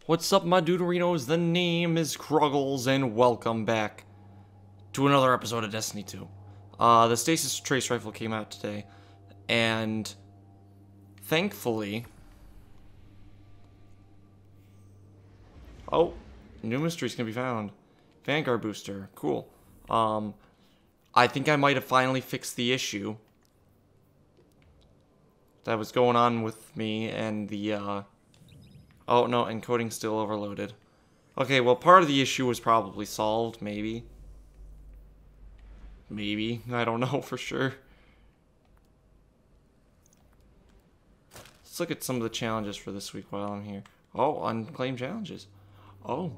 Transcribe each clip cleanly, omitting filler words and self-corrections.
What's up, my Deuterinos? The name is Cruggles, and welcome back to another episode of Destiny 2. The Stasis Trace Rifle came out today, and thankfully... Oh, new mysteries can be found. Vanguard booster, cool. I think I might have finally fixed the issue that was going on with me and the, Oh, no, encoding's still overloaded. Okay, well, part of the issue was probably solved, maybe. Maybe. I don't know for sure. Let's look at some of the challenges for this week while I'm here. Oh, unclaimed challenges. Oh.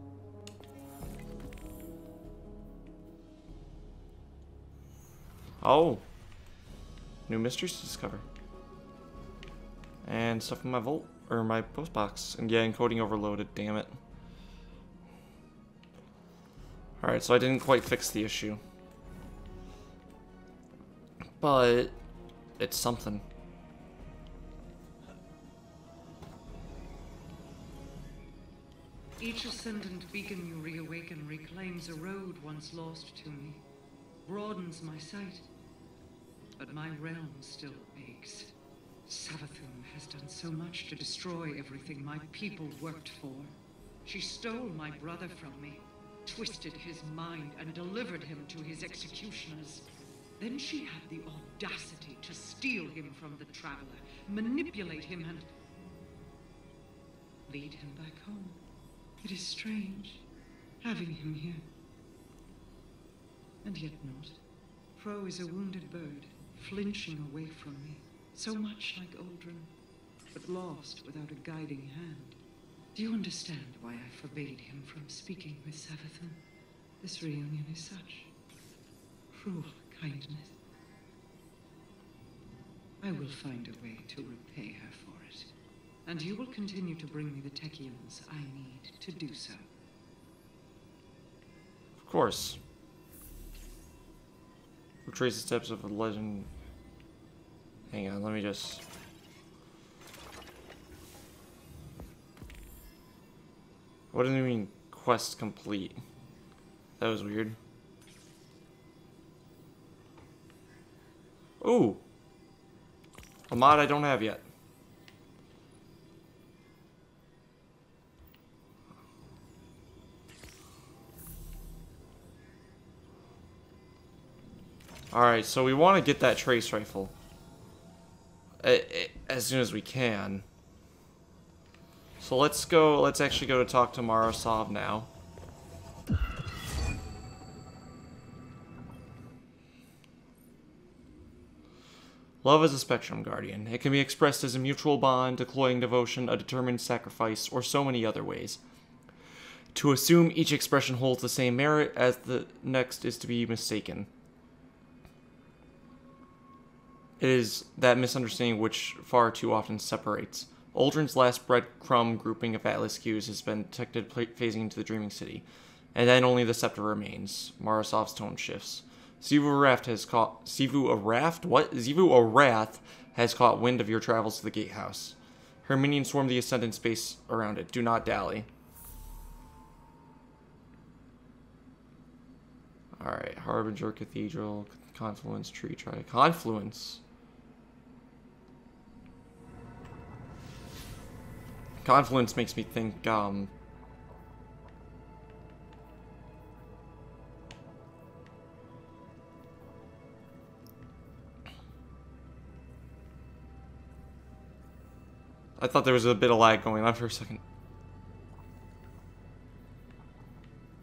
Oh. New mysteries to discover. And stuff in my vault. Or my post box. And yeah, encoding overloaded, damn it. Alright, so I didn't quite fix the issue. But it's something. Each ascendant beacon you reawaken reclaims a road once lost to me, broadens my sight, but my realm still aches. Savathun has done so much to destroy everything my people worked for. She stole my brother from me, twisted his mind, and delivered him to his executioners. Then she had the audacity to steal him from the Traveler, manipulate him, and lead him back home. It is strange, having him here. And yet not. Fro is a wounded bird, flinching away from me. So much like Aldrin, but lost without a guiding hand. Do you understand why I forbade him from speaking with Savathun? This reunion is such cruel kindness. I will find a way to repay her for it. And you will continue to bring me the Techians I need to do so. Of course. Retrace the steps of a legend. Hang on, let me just... What do you mean, quest complete? That was weird. Ooh! A mod I don't have yet. Alright, so we want to get that trace rifle. As soon as we can. So let's actually go to talk to Marasov now. Love is a spectrum, Guardian. It can be expressed as a mutual bond, a cloying devotion, a determined sacrifice, or so many other ways. To assume each expression holds the same merit as the next is to be mistaken. It is that misunderstanding which far too often separates. Aldrin's last breadcrumb grouping of Atlas cues has been detected phasing into the Dreaming City, and then only the Scepter remains. Marasov's tone shifts. Zivu Arath has caught wind of your travels to the Gatehouse. Her minions swarm the Ascendant space around it. Do not dally. Alright, Harbinger, Cathedral, Confluence, Tree Tri... Confluence? Confluence makes me think, I thought there was a bit of lag going on for a second.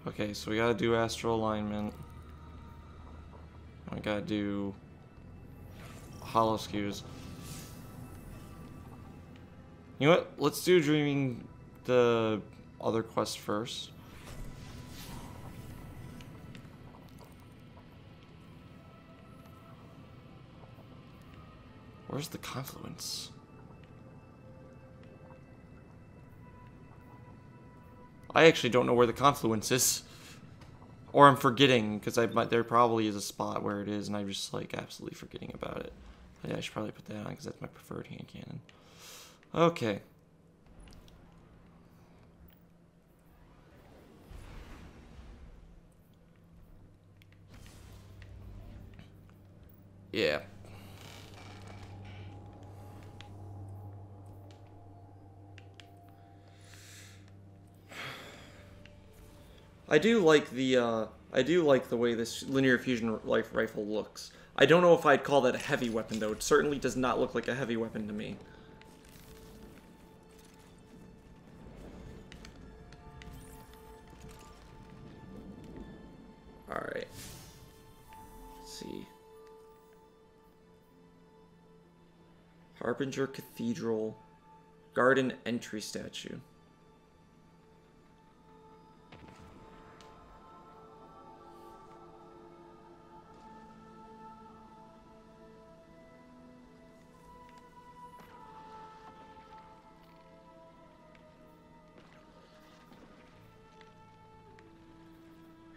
Okay, so we gotta do astral alignment. We gotta do hollow skews. You know what? Let's do dreaming the other quest first. Where's the confluence? I actually don't know where the confluence is. Or I'm forgetting, because there probably is a spot where it is, and I'm just, like, absolutely forgetting about it. Yeah, I should probably put that on, because that's my preferred hand cannon. Okay. Yeah. I do like the way this linear fusion rifle looks. I don't know if I'd call that a heavy weapon though. It certainly does not look like a heavy weapon to me. All right. Let's see. Harbinger Cathedral, Garden Entry Statue.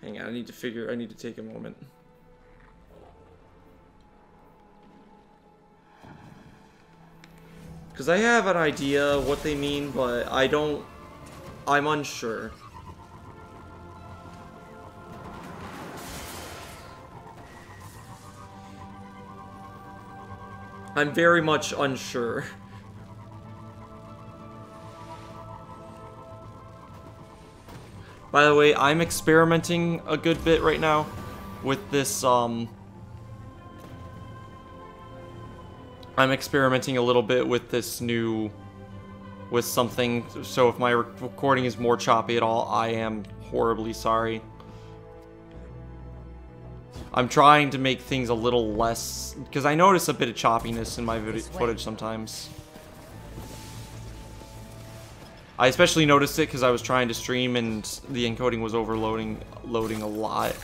Hang on, I need to take a moment. Because I have an idea what they mean, but I'm unsure. I'm very much unsure. By the way, I'm experimenting a good bit right now with this, I'm experimenting a little bit with this with something, so if my recording is more choppy at all, I am horribly sorry. I'm trying to make things a little less, because I notice a bit of choppiness in my footage sometimes. I especially noticed it because I was trying to stream and the encoding was loading a lot.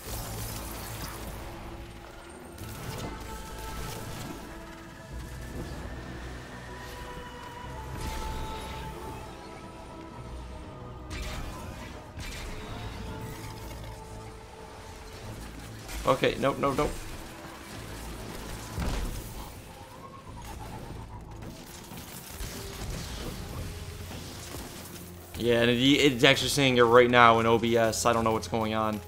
Okay, nope. Yeah, and it's actually saying it right now in OBS. I don't know what's going on.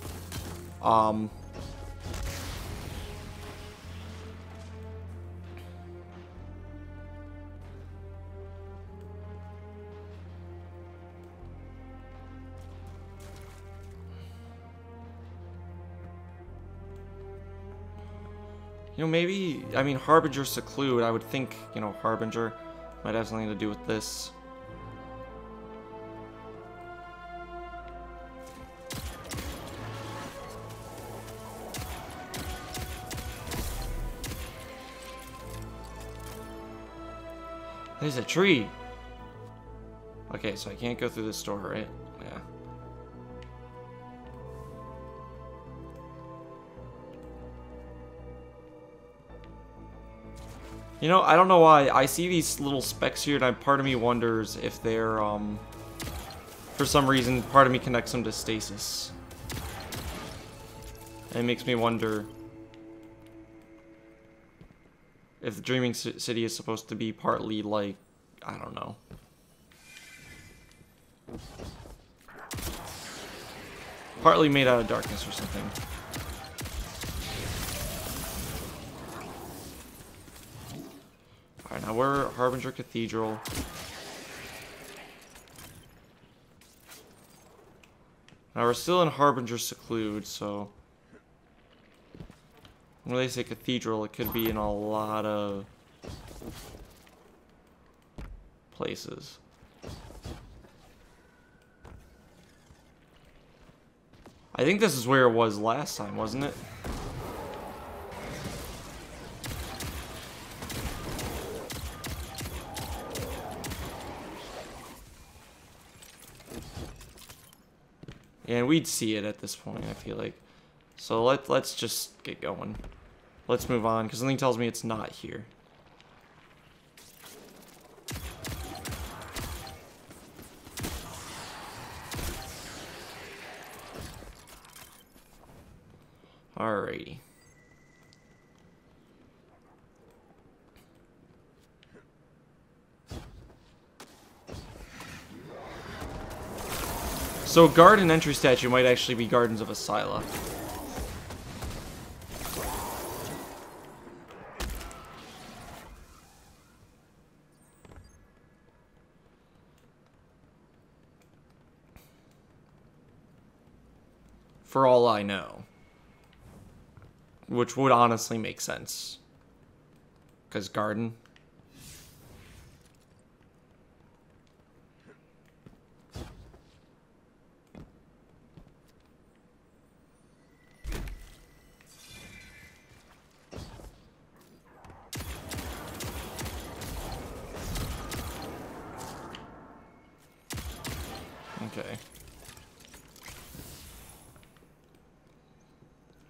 You know, maybe, I mean, Harbinger Seclude, I would think, you know, Harbinger might have something to do with this. There's a tree. Okay, so I can't go through this door, right? Yeah. You know, I don't know why. I see these little specks here, and part of me wonders if they're, for some reason, part of me connects them to stasis. And it makes me wonder if the Dreaming City is supposed to be partly, like, I don't know. Partly made out of darkness or something. Alright, now we're Harbinger Cathedral. Now we're still in Harbinger Seclude, so when they say cathedral, it could be in a lot of places. I think this is where it was last time, wasn't it? And we'd see it at this point, I feel like. So let's just get going. Let's move on, because something tells me it's not here. Alrighty. So garden entry statue might actually be Gardens of Asila. For all I know. Which would honestly make sense. Because garden. Okay.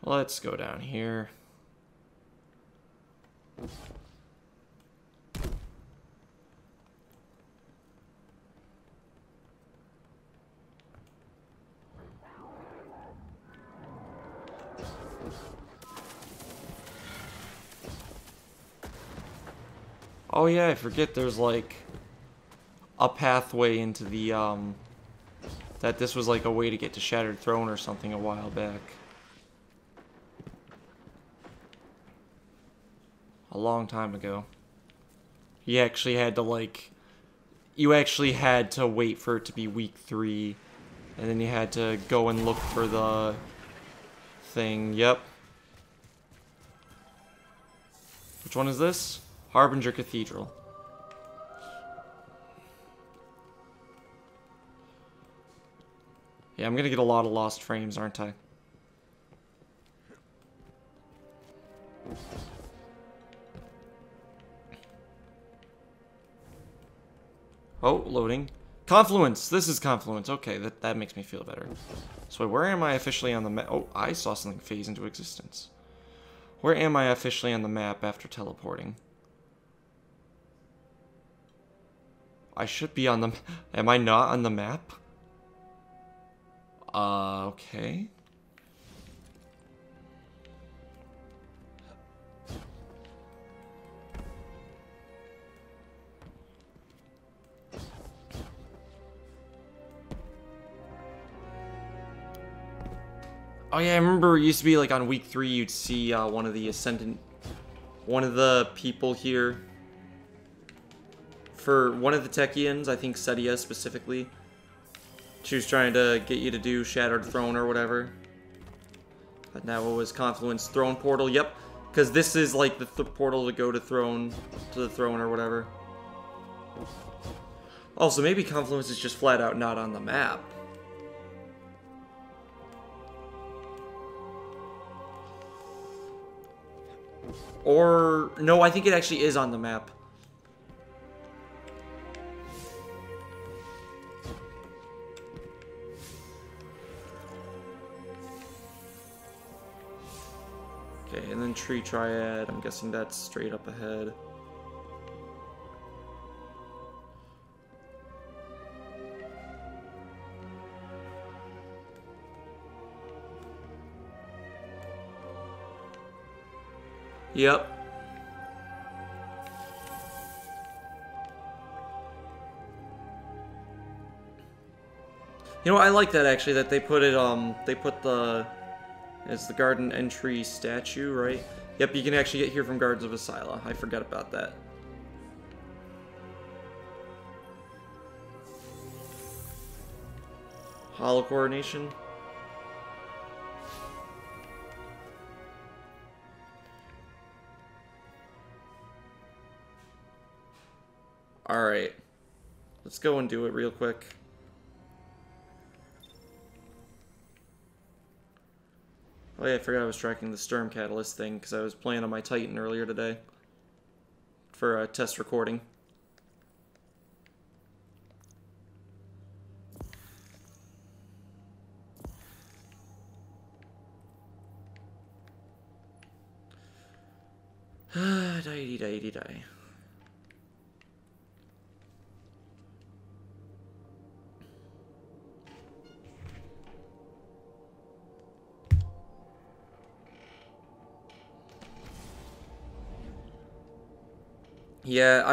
Let's go down here. Oh yeah, I forget there's like a pathway into the that this was like a way to get to Shattered Throne or something a while back. A long time ago. You actually had to like you actually had to wait for it to be week 3 and then you had to go and look for the thing. Yep. Which one is this? Harbinger Cathedral. Yeah, I'm gonna get a lot of lost frames, aren't I? Oh, loading. Confluence! This is Confluence. Okay, that makes me feel better. So where am I officially on the map? Oh, I saw something phase into existence. Where am I officially on the map after teleporting? I should be on the... Am I not on the map? Okay. Oh yeah, I remember it used to be like on week 3 you'd see one of the Ascendant... One of the people here... For one of the Techians, I think Sedia specifically. She was trying to get you to do Shattered Throne or whatever. But now it was Confluence Throne Portal, yep. Because this is like the portal to go to the throne or whatever. Also, maybe Confluence is just flat out not on the map. Or, no, I think it actually is on the map. Okay, and then Tree Triad, I'm guessing that's straight up ahead. Yep. You know, I like that actually, that they put it, it's the garden entry statue, right? Yep, you can actually get here from Gardens of Asila. I forgot about that. Hollow Coronation. Alright. Let's go and do it real quick. Oh yeah, I forgot I was tracking the Sturm Catalyst thing because I was playing on my Titan earlier today for a test recording. Die. Yeah,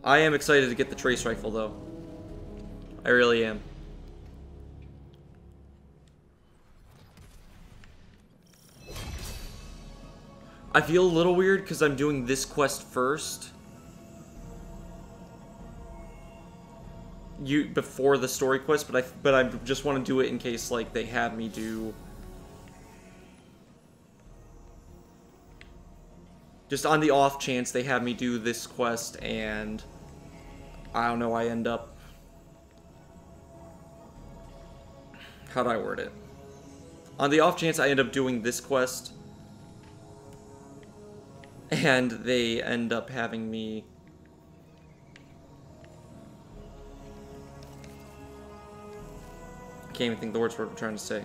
I am excited to get the trace rifle, though. I really am. I feel a little weird because I'm doing this quest first. you before the story quest, but I just want to do it in case like they have me do. Just on the off chance they have me do this quest and I don't know, I end up. How do I word it? On the off chance I end up doing this quest and they end up having me. I can't even think the words for what I'm trying to say.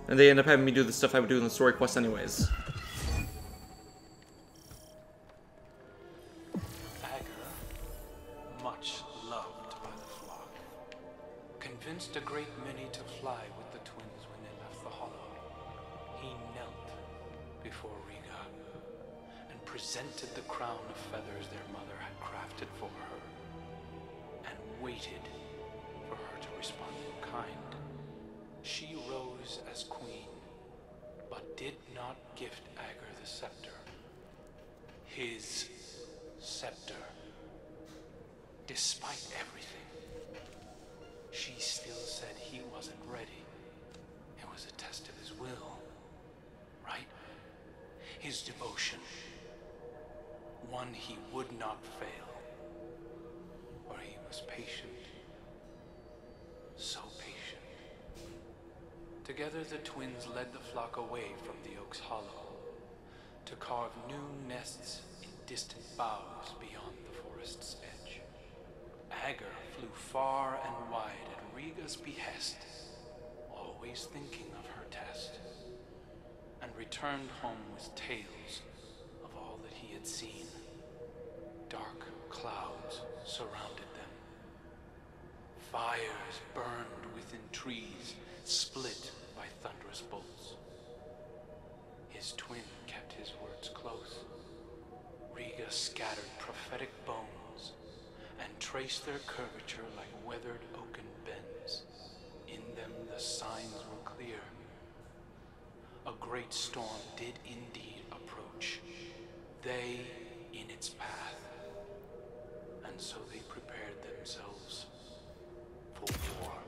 And they end up having me do the stuff I would do in the story quest anyways. Convinced a great many to fly with the twins when they left the hollow, he knelt before Riga and presented the crown of feathers their mother had crafted for her, and waited for her to respond in kind. She rose as queen, but did not gift Ager the scepter. His scepter. Despite everything, she still said he wasn't ready. It was a test of his will, right? His devotion. One he would not fail. For he was patient. So patient. Together the twins led the flock away from the Oak's Hollow to carve new nests in distant boughs beyond the forest's edge. Ager flew far and wide at Riga's behest, always thinking of her test, and returned home with tales of all that he had seen. Dark clouds surrounded them. Fires burned within trees, split by thunderous bolts. His twin kept his words close. Riga scattered prophetic bones and traced their curvature like weathered oaken bends. In them the signs were clear. A great storm did indeed approach, they in its path, and so they prepared themselves for war.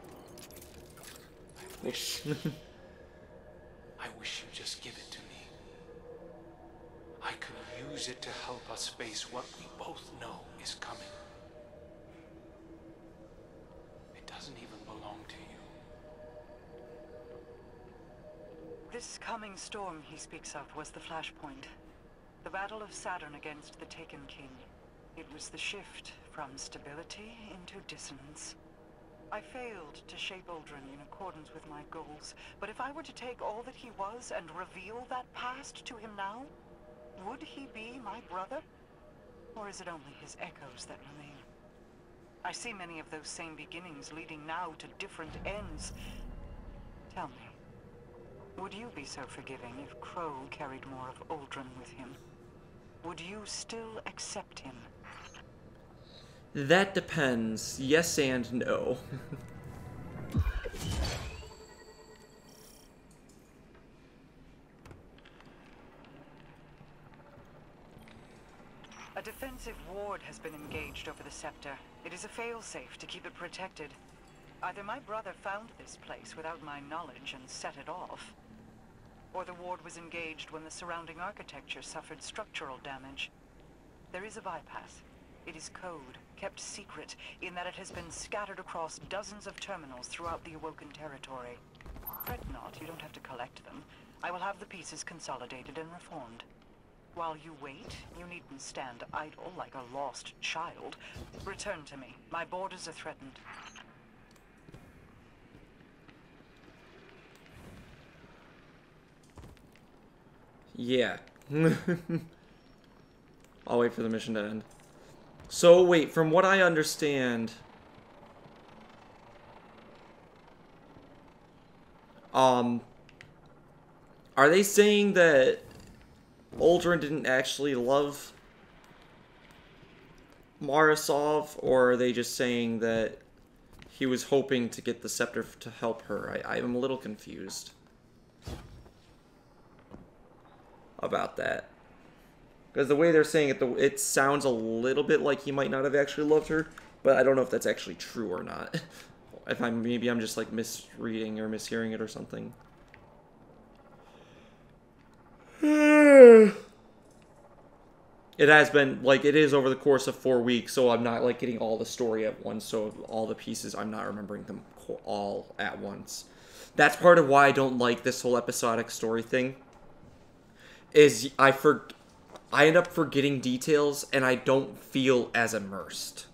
I wish you'd just give it to me. I could use it to help us face what we both know is coming. Doesn't even belong to you. This coming storm he speaks of was the flashpoint. The battle of Saturn against the Taken King. It was the shift from stability into dissonance. I failed to shape Uldren in accordance with my goals, but if I were to take all that he was and reveal that past to him now, would he be my brother? Or is it only his echoes that remain? I see many of those same beginnings leading now to different ends. Tell me, would you be so forgiving if Crow carried more of Uldren with him? Would you still accept him? That depends. Yes and no. A defensive ward has been engaged over the scepter. It is a failsafe to keep it protected. Either my brother found this place without my knowledge and set it off, or the ward was engaged when the surrounding architecture suffered structural damage. There is a bypass. It is code, kept secret, in that it has been scattered across dozens of terminals throughout the Awoken territory. Fret not, you don't have to collect them. I will have the pieces consolidated and reformed. While you wait, you needn't stand idle like a lost child. Return to me. My borders are threatened. Yeah. I'll wait for the mission to end. So, wait, from what I understand... Are they saying that Uldren didn't actually love Marasov, or are they just saying that he was hoping to get the scepter to help her? I'm a little confused about that. Because the way they're saying it, it sounds a little bit like he might not have actually loved her. but I don't know if that's actually true or not. If maybe I'm just like misreading or mishearing it or something. It has been, like, it is over the course of 4 weeks, so I'm not, like, getting all the story at once, so all the pieces, I'm not remembering them all at once. That's part of why I don't like this whole episodic story thing, is I end up forgetting details, and I don't feel as immersed.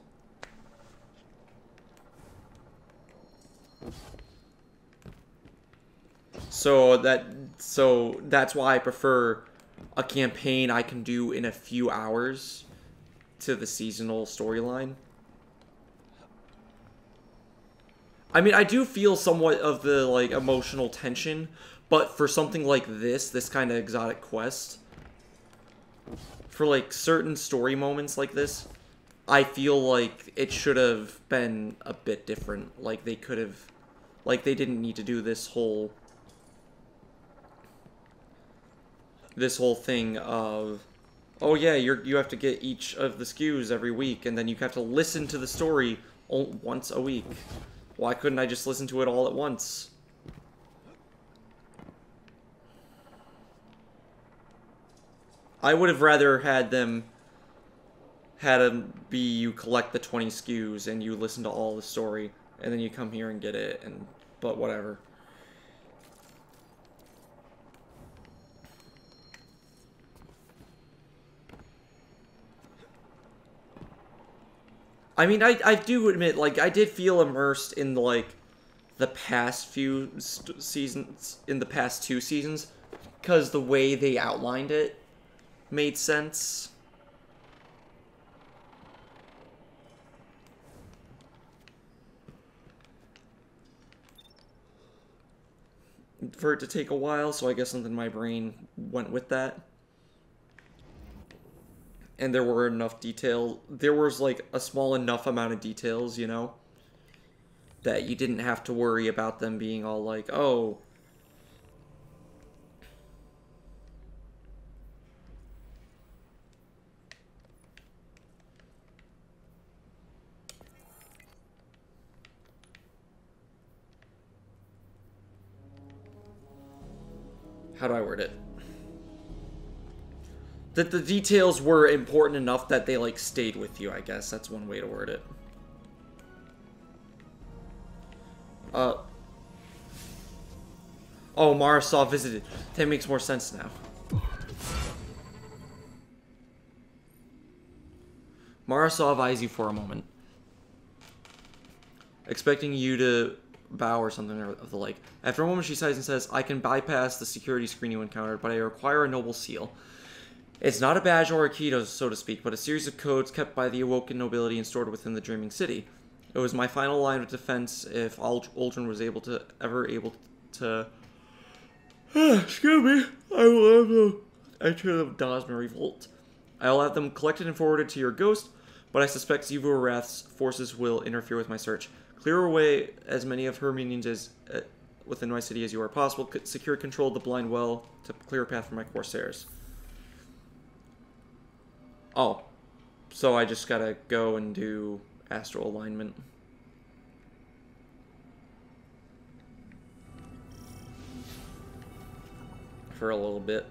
So that's why I prefer a campaign I can do in a few hours to the seasonal storyline. I mean, I do feel somewhat of the, like, emotional tension, but for something like this kind of exotic quest, for, like, certain story moments like this, I feel like it should have been a bit different. Like, they could have, like, they didn't need to do this whole thing of, oh yeah, you have to get each of the SKUs every week, and then you have to listen to the story once a week. Why couldn't I just listen to it all at once? I would have rather had them be you collect the 20 SKUs and you listen to all the story, and then you come here and get it, but whatever. I mean, I do admit, like, I did feel immersed in, like, the past few seasons, in the past 2 seasons, because the way they outlined it made sense. For it to take a while, so I guess something in my brain went with that. And there were enough detail. There was, like, a small enough amount of details, you know, that you didn't have to worry about them being all like, oh. How do I word it? That the details were important enough that they, like, stayed with you, I guess. That's one way to word it. Oh, Marisol visited. That makes more sense now. Marisol eyes you for a moment, expecting you to bow or something of the like. After a moment, she sighs and says, I can bypass the security screen you encountered, but I require a noble seal. It's not a badge or a key, so to speak, but a series of codes kept by the awoken nobility and stored within the Dreaming City. It was my final line of defense if Aldrin was able to excuse me, I will have them enter the Dosmer Revolt. I will have them collected and forwarded to your ghost, but I suspect Zivu Wrath's forces will interfere with my search. Clear away as many of her minions as within my city as you are possible. Secure control of the Blind Well to clear a path for my Corsairs. Oh, so I just gotta go and do astral alignment. For a little bit.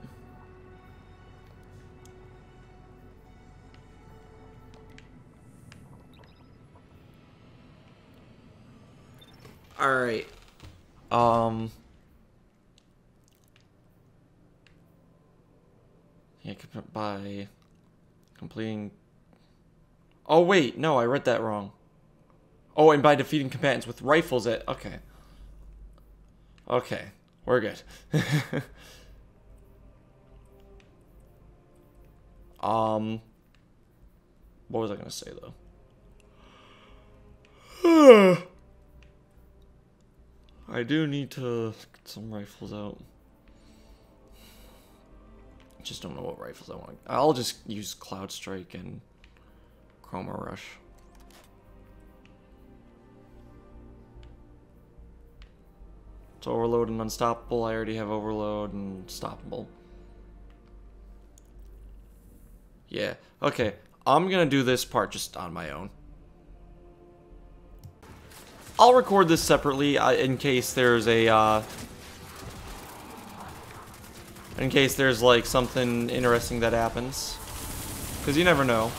Alright. Yeah, by completing... Oh, wait, no, I read that wrong. Oh, and by defeating combatants with rifles at... Okay. Okay, we're good. What was I gonna say, though? I do need to get some rifles out. Just don't know what rifles I want. I'll just use Cloud Strike and Chroma Rush. It's Overload and Unstoppable. I already have Overload and Stoppable. Yeah. Okay. I'm gonna do this part just on my own. I'll record this separately in case there's a, in case there's, like, something interesting that happens. Because you never know.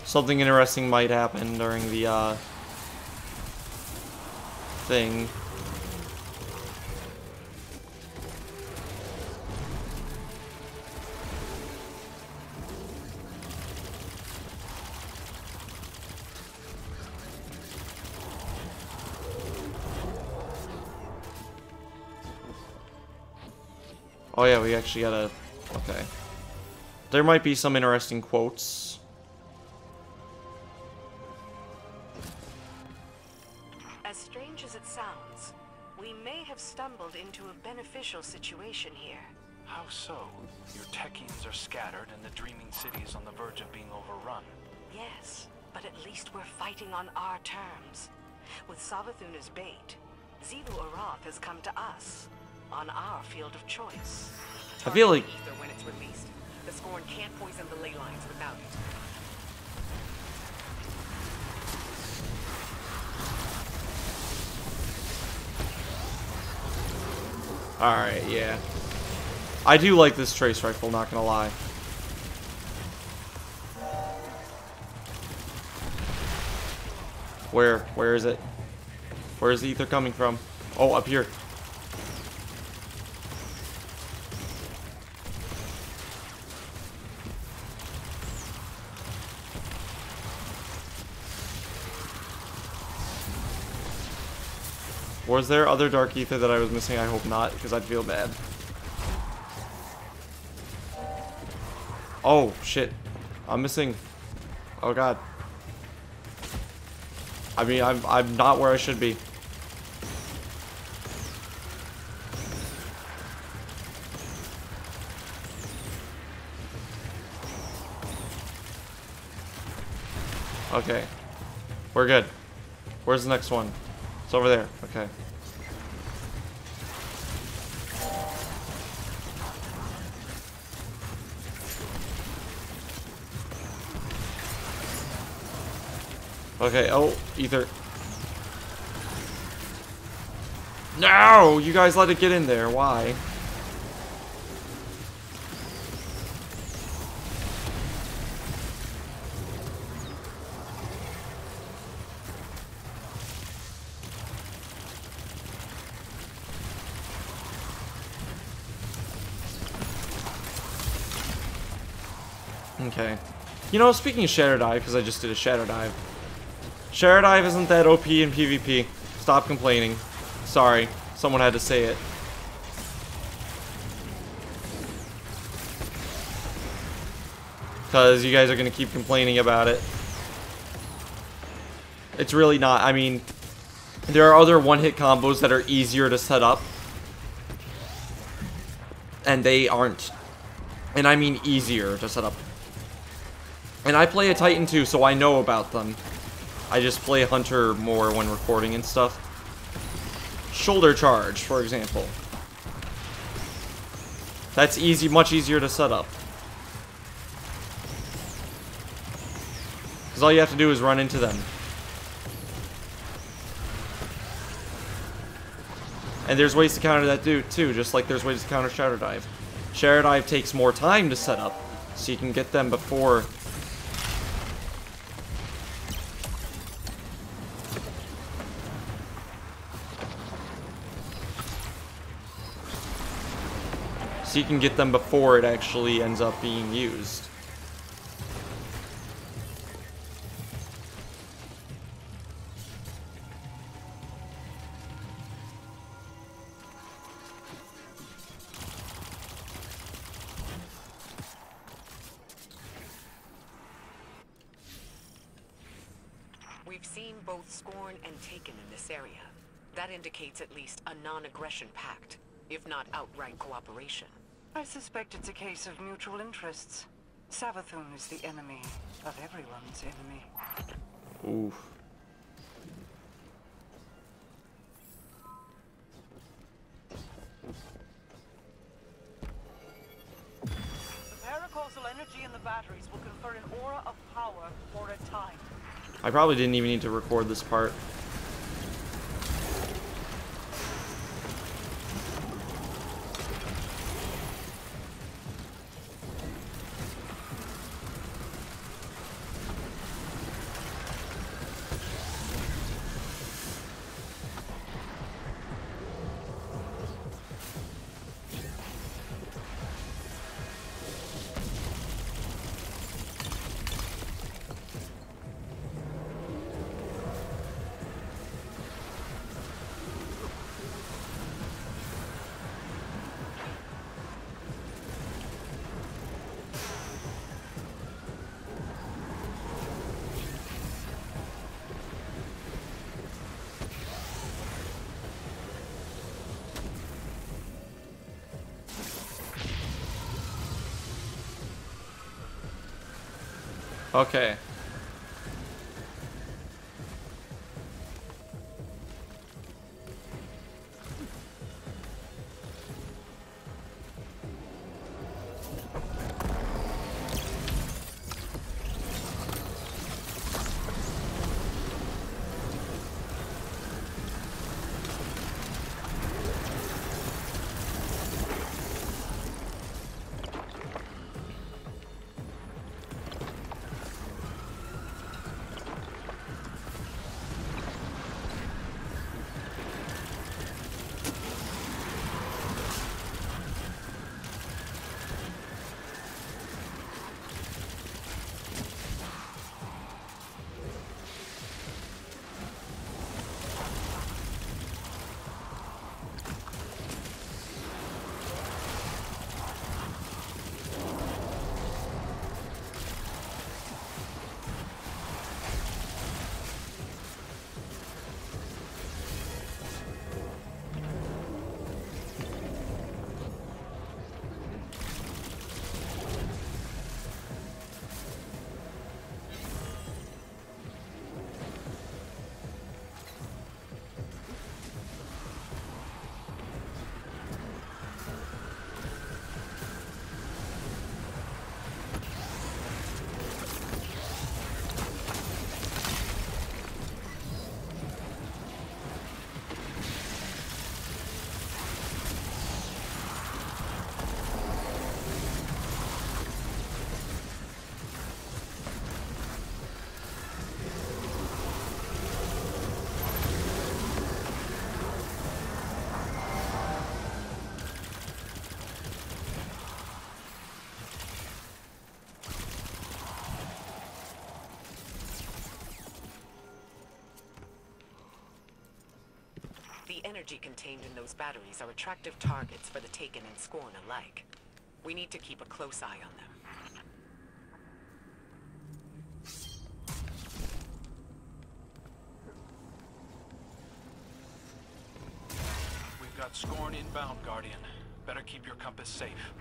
Something interesting might happen during the, thing. Oh yeah, we actually gotta... Okay. There might be some interesting quotes. As strange as it sounds, we may have stumbled into a beneficial situation here. How so? Your techians are scattered and the Dreaming City is on the verge of being overrun. Yes, but at least we're fighting on our terms. With Savathun as bait, Xivu Arath has come to us, on our field of choice. I feel like... Ether when it's released. The Scorn can't poison the ley lines without it. Alright, yeah. I do like this trace rifle, not gonna lie. Where is it? Where is the ether coming from? Oh, up here. Was there other dark ether that I was missing? I hope not, because I'd feel bad. Oh, shit. I'm missing... Oh, God. I mean, I'm not where I should be. Okay. We're good. Where's the next one? It's over there. Okay. Okay, oh, ether. No! You guys let it get in there. Why? Okay. You know, speaking of Shadow Dive, because I just did a Shadow Dive. Shadow Dive isn't that OP in PvP. Stop complaining. Sorry, someone had to say it. Because you guys are going to keep complaining about it. It's really not. I mean, there are other one-hit combos that are easier to set up. And they aren't. And I mean easier to set up. And I play a Titan too, so I know about them. I just play Hunter more when recording and stuff. Shoulder charge, for example. That's easy, much easier to set up. Because all you have to do is run into them. And there's ways to counter that too, just like there's ways to counter Shadow Dive. Shadow Dive takes more time to set up, so you can get them before... So you can get them before it actually ends up being used. We've seen both Scorn and Taken in this area. That indicates at least a non-aggression pact, if not outright cooperation. I suspect it's a case of mutual interests. Savathun is the enemy of everyone's enemy. Oof. The paracausal energy energy in the batteries will confer an aura of power for a time. I probably didn't even need to record this part. Okay. The energy contained in those batteries are attractive targets for the Taken and Scorn alike. We need to keep a close eye on them. We've got Scorn inbound, Guardian. Better keep your compass safe.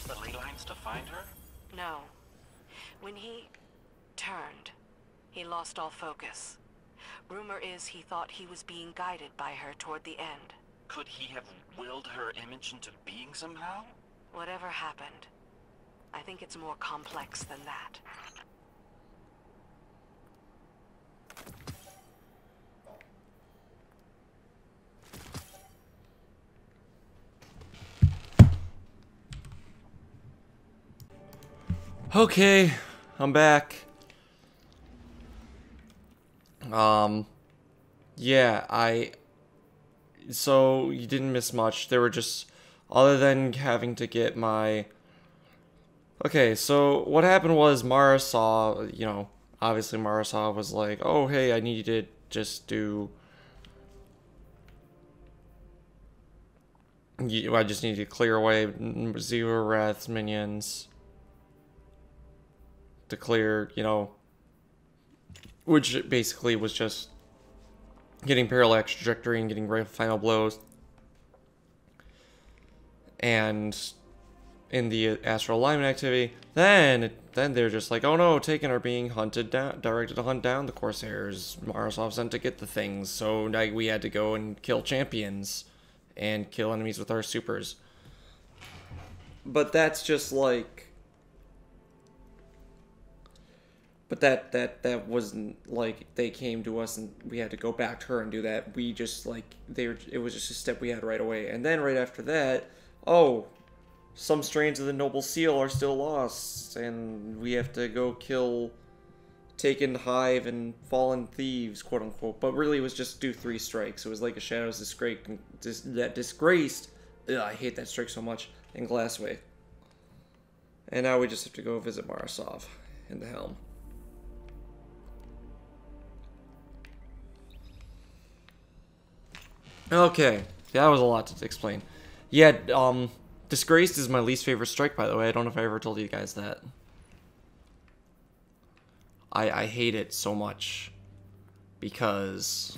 the ley lines to find her? No. When he turned, he lost all focus. Rumor is he thought he was being guided by her toward the end. Could he have willed her image into being somehow? Whatever happened, I think it's more complex than that. Okay, I'm back. Yeah, so you didn't miss much. There were just, other than having to get my, okay, so what happened was Mara saw, you know, obviously Mara saw was like, oh, hey, I need to just do, I just need to clear away 0 Wrath's minions to clear, you know, which basically was just getting parallax trajectory and getting final blows. And in the astral alignment activity, then they're just like, oh no, Taken are being hunted down, directed to hunt down the Corsairs. Marasov sent to get the things, so now we had to go and kill champions and kill enemies with our supers. But that's just like, but that wasn't like they came to us and we had to go back to her and do that. We just like it was just a step we had right away. And then right after that, oh, some strains of the Noble Seal are still lost, and we have to go kill Taken Hive and Fallen Thieves, quote unquote. But really, it was just do 3 strikes. It was like a Shadows that disgraced. Ugh, I hate that strike so much. In Glassway. And now we just have to go visit Marasov in the Helm. Okay, that was a lot to explain. Yeah, Disgraced is my least favorite strike, by the way. I don't know if I ever told you guys that. I hate it so much because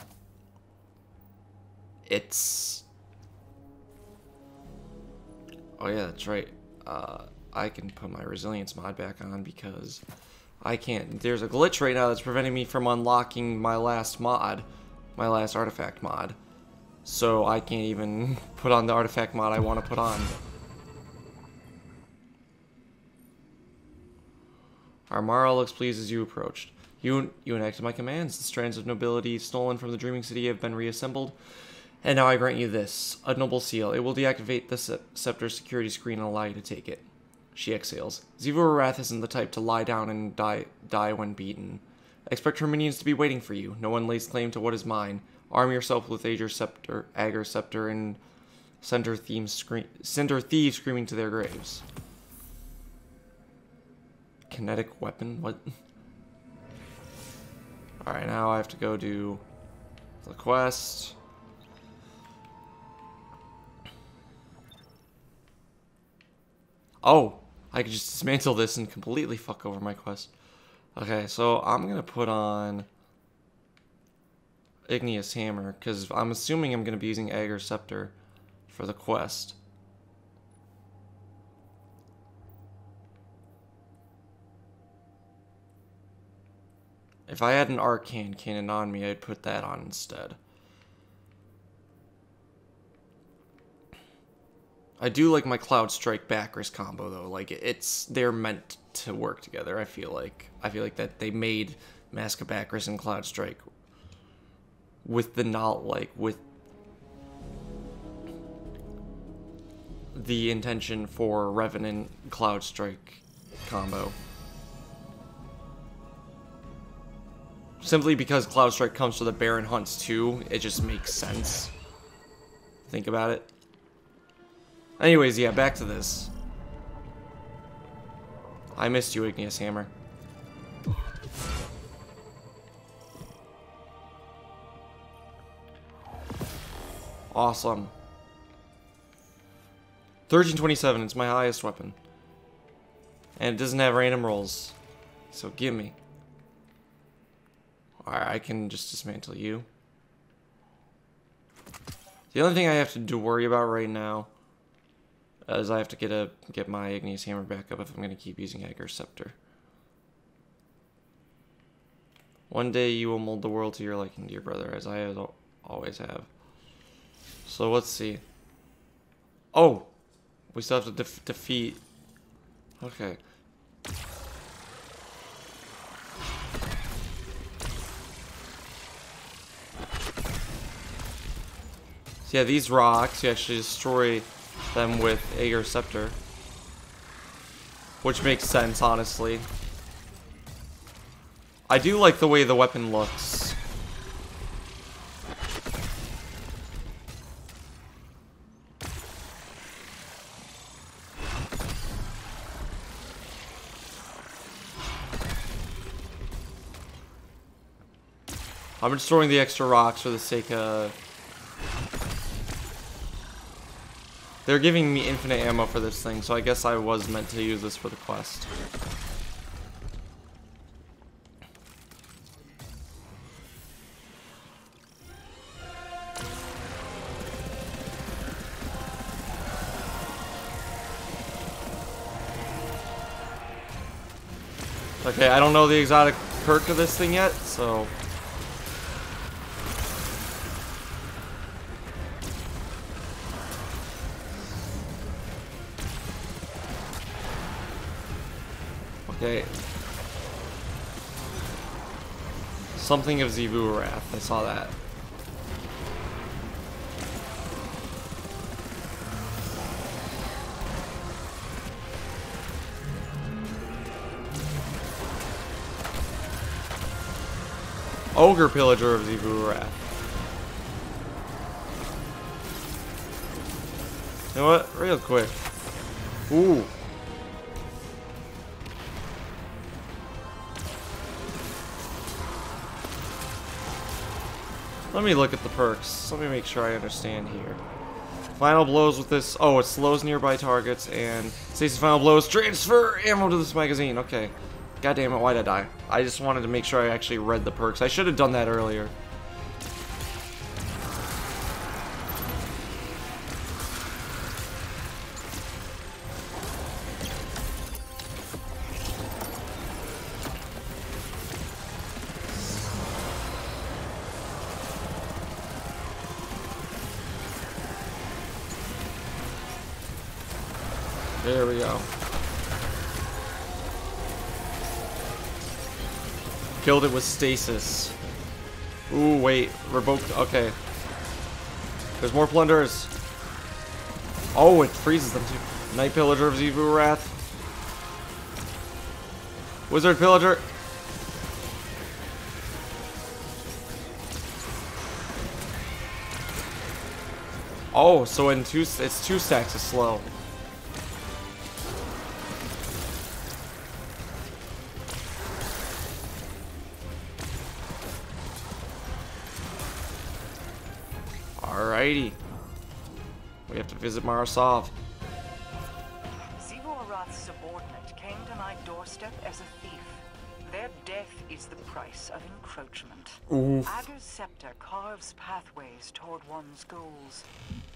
it's... Oh yeah, that's right. I can put my resilience mod back on because I can't... There's a glitch right now that's preventing me from unlocking my last mod, my last artifact mod. So I can't even put on the artifact mod I want to put on. Armara looks pleased as you approached. You enacted my commands. The strands of nobility stolen from the Dreaming City have been reassembled. And now I grant you this, a noble seal. It will deactivate the Scepter security screen and allow you to take it. She exhales. Zivu Wrath isn't the type to lie down and die when beaten. Expect her minions to be waiting for you. No one lays claim to what is mine. Arm yourself with AGER'S Scepter, and send her thieves screaming to their graves. Kinetic weapon? What? Alright, now I have to go do the quest. Oh! I could just dismantle this and completely fuck over my quest. Okay, so I'm gonna put on Igneous Hammer, because I'm assuming I'm going to be using AGER'S Scepter for the quest. If I had an Arcane Cannon on me, I'd put that on instead. I do like my Cloud Strike Backers combo though. Like they're meant to work together. I feel like that they made Mask of Backers and Cloud Strike with with the intention for Revenant Cloud Strike combo. Simply because Cloud Strike comes with the Baron Hunts too, it just makes sense. Think about it. Anyways, yeah, back to this. I missed you, Igneous Hammer. Awesome. 1327, it's my highest weapon. And it doesn't have random rolls. So gimme. Alright, I can just dismantle you. The only thing I have to worry about right now as I have to get my igneous hammer back up if I'm going to keep using AGER'S Scepter. One day you will mold the world to your liking, dear brother, as I always have. So let's see. Oh! We still have to defeat... Okay. So yeah, these rocks, you actually destroy them with AGER'S Scepter. Which makes sense, honestly. I do like the way the weapon looks. I'm destroying the extra rocks for the sake of... They're giving me infinite ammo for this thing, so I guess I was meant to use this for the quest. Okay, I don't know the exotic perk of this thing yet, so... Okay. Something of Zivu Wrath, I saw that. Ogre Pillager of Zivu Wrath. You know what? Real quick. Ooh. Let me look at the perks. Let me make sure I understand here. Final blows with this. Oh, it slows nearby targets and stays final blows. Transfer ammo to this magazine. Okay. God damn it, why'd I die? I just wanted to make sure I actually read the perks. I should have done that earlier. There we go. Killed it with stasis. Ooh, wait. Revoked. Okay. There's more plunderers. Oh, it freezes them too. Night Pillager of Zivu Wrath. Wizard Pillager. Oh, so in it's 2 stacks of slow. Alrighty. We have to visit Marasov. Zivu Arath's subordinate came to my doorstep as a thief. Their death is the price of encroachment. Oof. AGER'S Scepter carves pathways toward one's goals.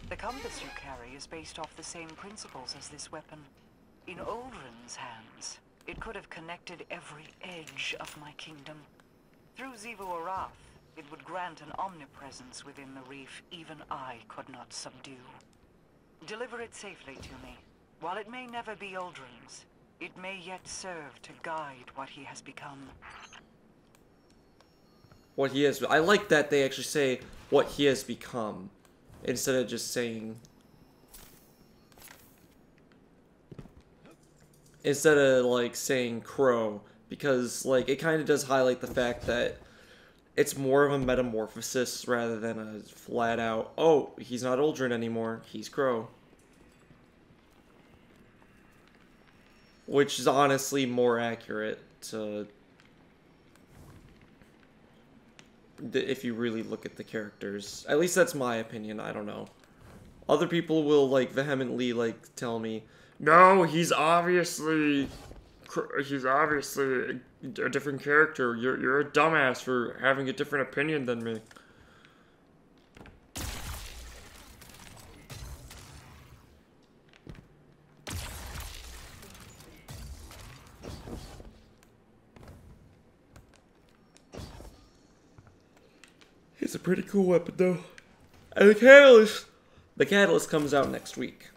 The compass you carry is based off the same principles as this weapon. In Uldren's hands, it could have connected every edge of my kingdom. Through Zivu Arath, it would grant an omnipresence within the reef even I could not subdue. Deliver it safely to me. While it may never be Uldren's, it may yet serve to guide what he has become. What he is. I like that they actually say what he has become, instead of just saying... Instead of, like, saying Crow, because, like, it kind of does highlight the fact that it's more of a metamorphosis rather than a flat out, oh, he's not Uldren anymore, he's Crow. Which is honestly more accurate to... if you really look at the characters. At least that's my opinion, I don't know. Other people will, like, vehemently, like, tell me, no, he's obviously a different character. You're a dumbass for having a different opinion than me. It's a pretty cool weapon, though. And the catalyst comes out next week.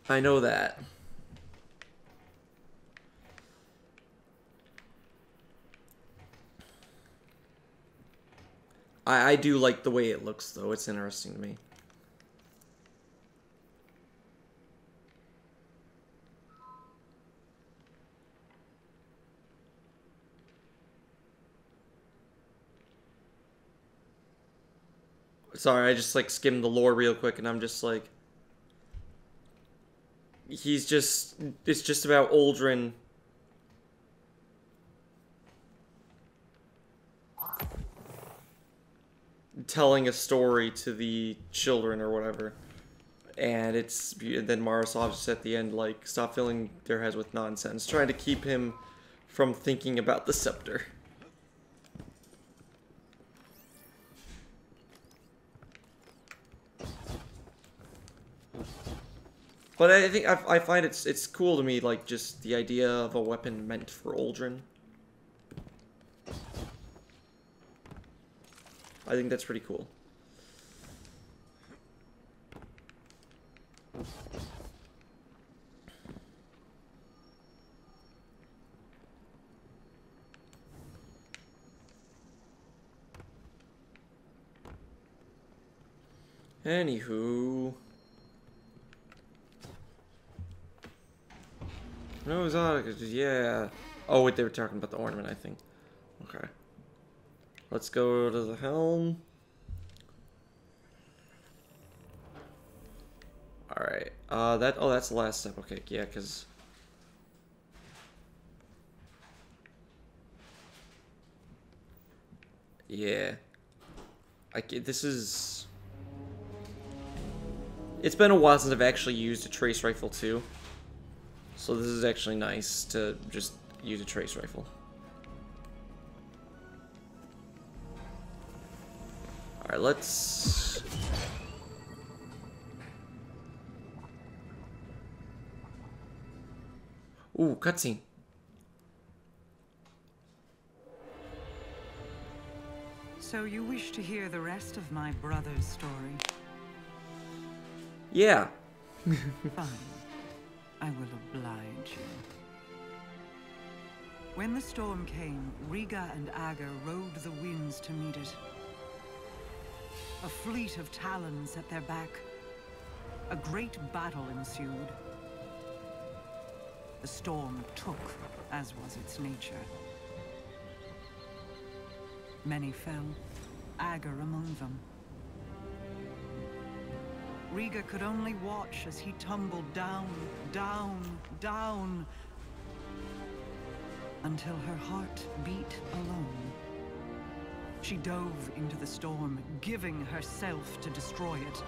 I know that. I do like the way it looks, though. It's interesting to me. Sorry, I just like skimmed the lore real quick, and I'm just like, it's just about Aldrin telling a story to the children or whatever, and then Marasov's just at the end like, stop filling their heads with nonsense, trying to keep him from thinking about the scepter. But I think I find it's cool to me, like, just the idea of a weapon meant for Aldrin. I think that's pretty cool. Anywho. No, it's not. Yeah. Oh, wait, they were talking about the ornament, I think. Okay. Let's go to the helm. Alright. That's the last step. Okay, yeah, because... Yeah. This is... It's been a while since I've actually used a trace rifle, too. So this is actually nice to just use a trace rifle. Alright, let's... Ooh, cutscene. So you wish to hear the rest of my brother's story? Yeah. Fine. I will oblige you. When the storm came, Riga and Ager rode the winds to meet it. A fleet of talons at their back. A great battle ensued. The storm took, as was its nature. Many fell, Ager among them. Riga could only watch as he tumbled down, down, down, until her heart beat alone. She dove into the storm, giving herself to destroy it.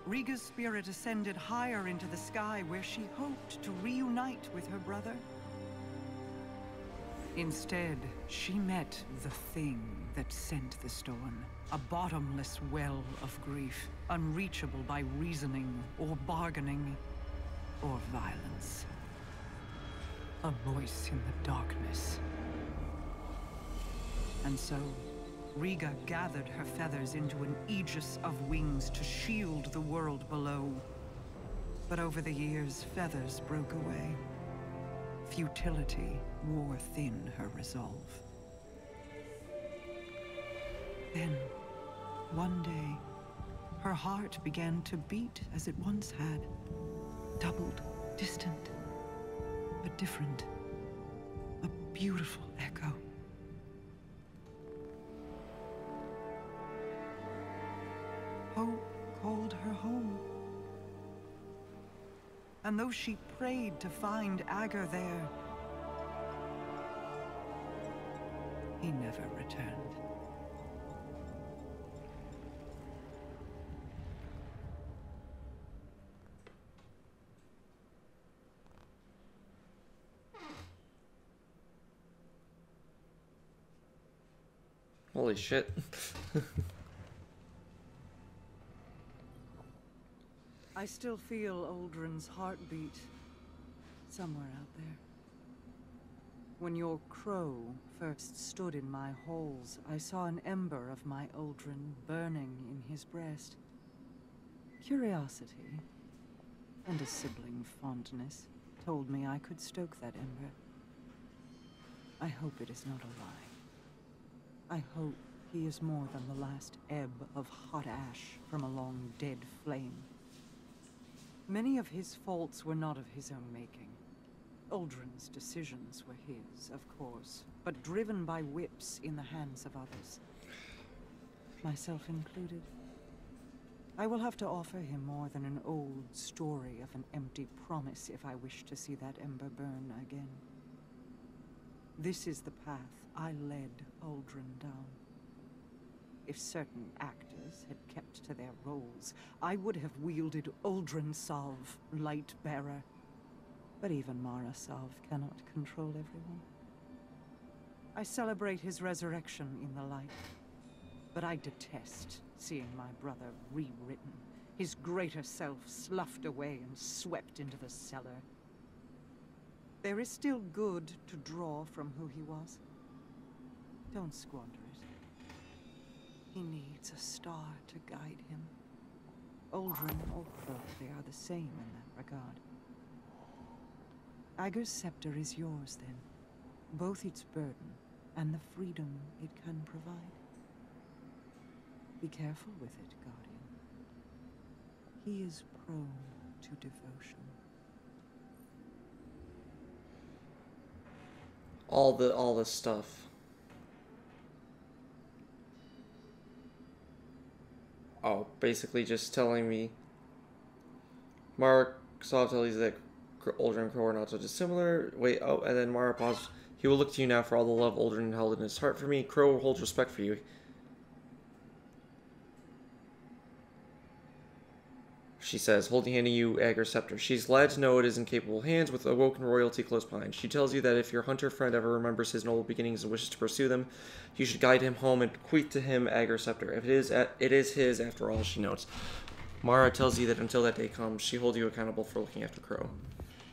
Riga's spirit ascended higher into the sky, where she hoped to reunite with her brother. Instead, she met the thing that sent the storm. A bottomless well of grief, unreachable by reasoning or bargaining or violence. A voice in the darkness. And so, Riga gathered her feathers into an aegis of wings to shield the world below. But over the years, feathers broke away. Futility wore thin her resolve. Then, one day, her heart began to beat as it once had. Doubled, distant, but different. A beautiful echo. Hope called her home. And though she prayed to find Ager there, he never returned. Holy shit. I still feel Aldrin's heartbeat somewhere out there. When your crow first stood in my halls, I saw an ember of my Uldren burning in his breast. Curiosity, and a sibling fondness, told me I could stoke that ember. I hope it is not a lie. I hope he is more than the last ebb of hot ash from a long dead flame. Many of his faults were not of his own making. Uldren's decisions were his, of course, but driven by whips in the hands of others. Myself included. I will have to offer him more than an old story of an empty promise if I wish to see that ember burn again. This is the path I led Uldren down. If certain actors had kept to their roles, I would have wielded Uldren Salve, light bearer. But even Mara Salve cannot control everyone. I celebrate his resurrection in the light, but I detest seeing my brother rewritten, his greater self sloughed away and swept into the cellar. There is still good to draw from who he was. Don't squander it. He needs a star to guide him. Uldren or Crow, they are the same in that regard. AGER'S scepter is yours, then. Both its burden and the freedom it can provide. Be careful with it, Guardian. He is prone to devotion. All this stuff. Oh, basically just telling me Mara Salve tells you that Uldren and Crow are not so dissimilar. Wait, oh, and then Mara paused. He will look to you now for all the love Uldren held in his heart for me. Crow holds respect for you. She says, holding handing you AGER'S scepter. She's glad to know it is in capable hands with awoken royalty close behind. She tells you that if your hunter friend ever remembers his noble beginnings and wishes to pursue them, you should guide him home and bequeath to him AGER'S scepter. If it is his after all, she notes. Mara tells you that until that day comes, she holds you accountable for looking after Crow.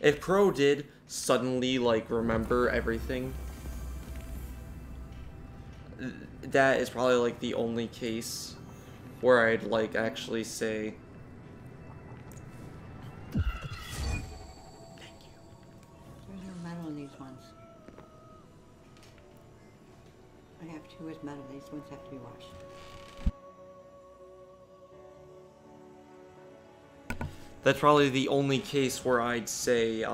If Crow did suddenly, like, remember everything, that is probably, like, the only case where I'd, like, actually say... There's no metal in these ones. I have two with metal. These ones have to be washed. That's probably the only case where I'd say,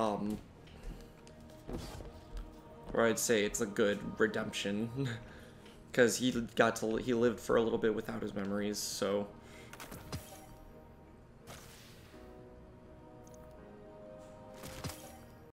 it's a good redemption. Because he lived for a little bit without his memories, so...